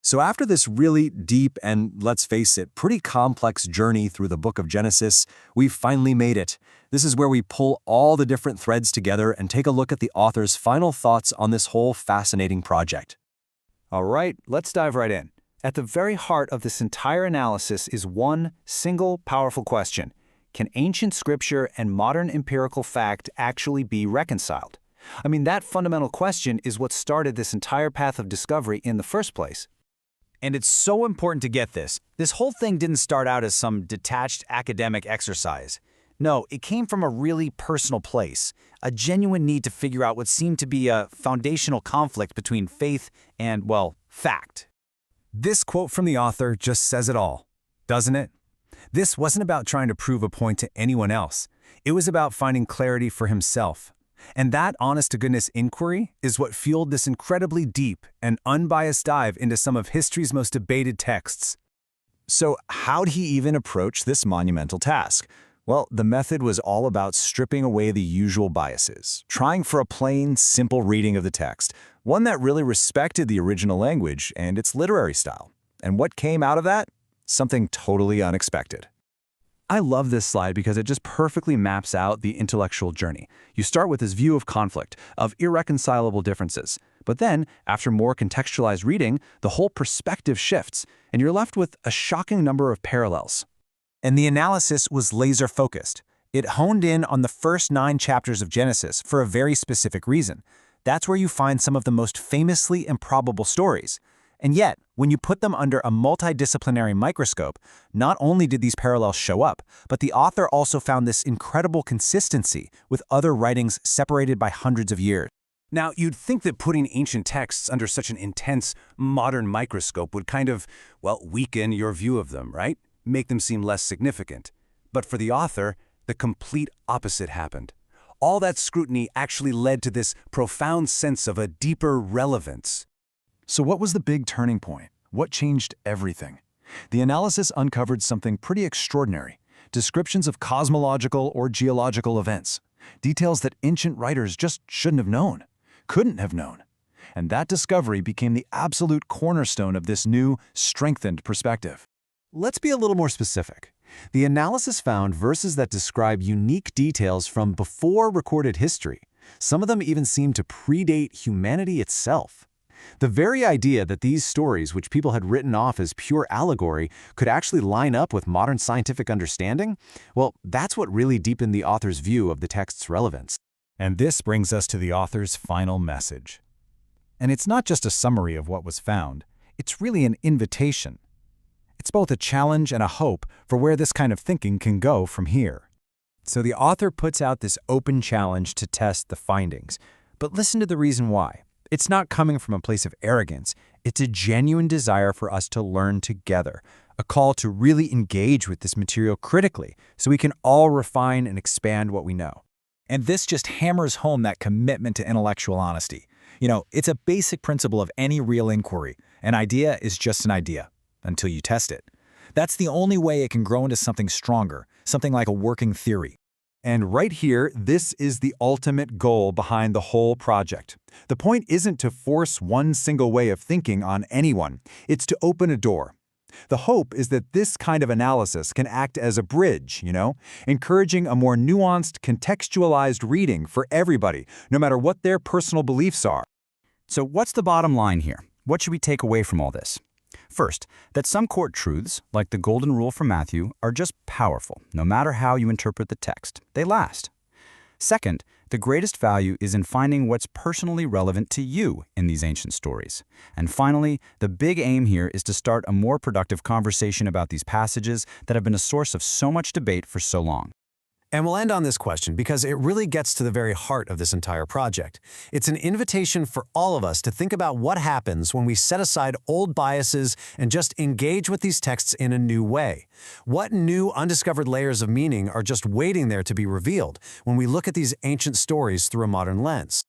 So after this really deep and, let's face it, pretty complex journey through the book of Genesis, we've finally made it. This is where we pull all the different threads together and take a look at the author's final thoughts on this whole fascinating project. All right, let's dive right in. At the very heart of this entire analysis is one single powerful question. Can ancient scripture and modern empirical fact actually be reconciled? I mean, that fundamental question is what started this entire path of discovery in the first place. And it's so important to get this. This whole thing didn't start out as some detached academic exercise. No, it came from a really personal place, a genuine need to figure out what seemed to be a foundational conflict between faith and, well, fact. This quote from the author just says it all, doesn't it? This wasn't about trying to prove a point to anyone else. It was about finding clarity for himself. And that honest-to-goodness inquiry is what fueled this incredibly deep and unbiased dive into some of history's most debated texts. So how'd he even approach this monumental task? Well, the method was all about stripping away the usual biases, trying for a plain, simple reading of the text, one that really respected the original language and its literary style. And what came out of that? Something totally unexpected. I love this slide because it just perfectly maps out the intellectual journey. You start with this view of conflict, of irreconcilable differences. But then, after more contextualized reading, the whole perspective shifts, and you're left with a shocking number of parallels. And the analysis was laser-focused. It honed in on the first 9 chapters of Genesis for a very specific reason. That's where you find some of the most famously improbable stories. And yet, when you put them under a multidisciplinary microscope, not only did these parallels show up, but the author also found this incredible consistency with other writings separated by hundreds of years. Now, you'd think that putting ancient texts under such an intense, modern microscope would kind of, well, weaken your view of them, right? Make them seem less significant. But for the author, the complete opposite happened. All that scrutiny actually led to this profound sense of a deeper relevance. So what was the big turning point? What changed everything? The analysis uncovered something pretty extraordinary. Descriptions of cosmological or geological events. Details that ancient writers just shouldn't have known, couldn't have known. And that discovery became the absolute cornerstone of this new, strengthened perspective. Let's be a little more specific. The analysis found verses that describe unique details from before recorded history. Some of them even seem to predate humanity itself. The very idea that these stories, which people had written off as pure allegory, could actually line up with modern scientific understanding, well, that's what really deepened the author's view of the text's relevance. And this brings us to the author's final message. And it's not just a summary of what was found, it's really an invitation. It's both a challenge and a hope for where this kind of thinking can go from here. So the author puts out this open challenge to test the findings. But listen to the reason why. It's not coming from a place of arrogance. It's a genuine desire for us to learn together, a call to really engage with this material critically so we can all refine and expand what we know. And this just hammers home that commitment to intellectual honesty. It's a basic principle of any real inquiry. An idea is just an idea until you test it. That's the only way it can grow into something stronger, something like a working theory. And right here, this is the ultimate goal behind the whole project. The point isn't to force one single way of thinking on anyone. It's to open a door. The hope is that this kind of analysis can act as a bridge, encouraging a more nuanced, contextualized reading for everybody, no matter what their personal beliefs are. So what's the bottom line here? What should we take away from all this? First, that some core truths, like the golden rule from Matthew, are just powerful, no matter how you interpret the text. They last. Second, the greatest value is in finding what's personally relevant to you in these ancient stories. And finally, the big aim here is to start a more productive conversation about these passages that have been a source of so much debate for so long. And we'll end on this question because it really gets to the very heart of this entire project. It's an invitation for all of us to think about what happens when we set aside old biases and just engage with these texts in a new way. What new undiscovered layers of meaning are just waiting there to be revealed when we look at these ancient stories through a modern lens?